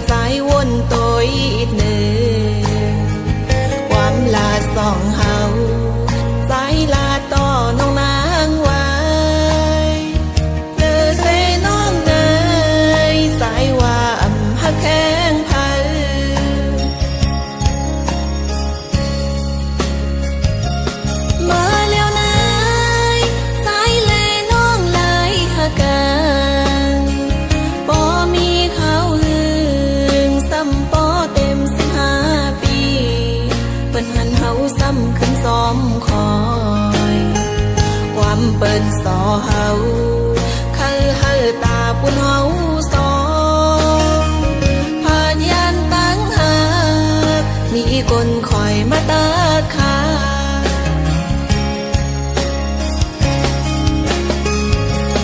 ใจวนตัวอีกหนึ่งความลาสองเฮาใจลาต่อน้องนางไว้เลือเสน้องเนยสายว่าหักแข้งเผาเมื่อเลี้ยวนายสายเลน้องเลยหักกันบ่มีเขาหันเฮาซ้ำขึ้นซ้อมคอยความเปิดสอเฮาคือเฮาตาปุ่นเฮาสองผ่านยันตั้งหากมีคนคอยมาตัดขา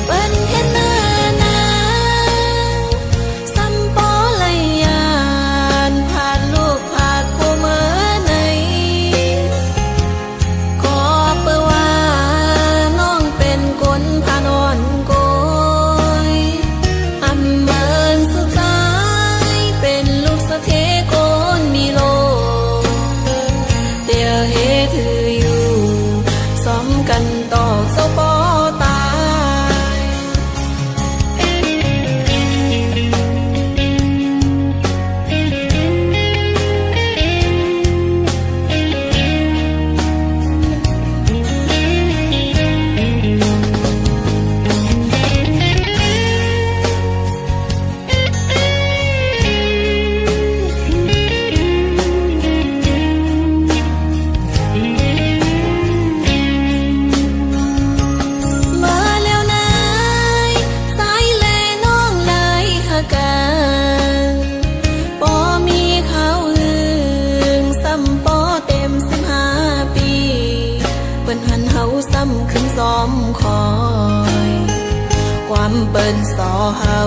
เป็นเห็นหน้านางซ้ำปอเลยยานผ่านลูกผ่านผู้เมื่อกันตอกเสาปอตายหันเฮาซ้ำขึ้นซ้อมคอยความเปิ้นสอเฮา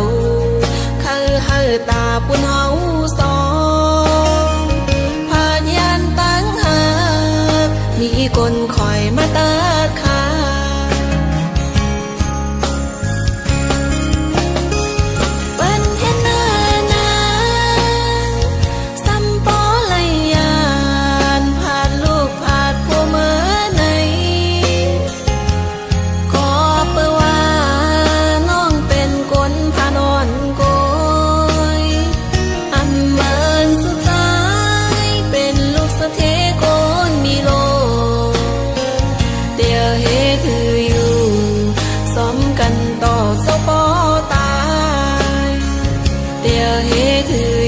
คือเฮาตาปุ่นเฮาสองผ่านยันตั้งหากมีคนคอยมาตัดขากันตอกเสาปอตายเดี๋ยวเฮถือ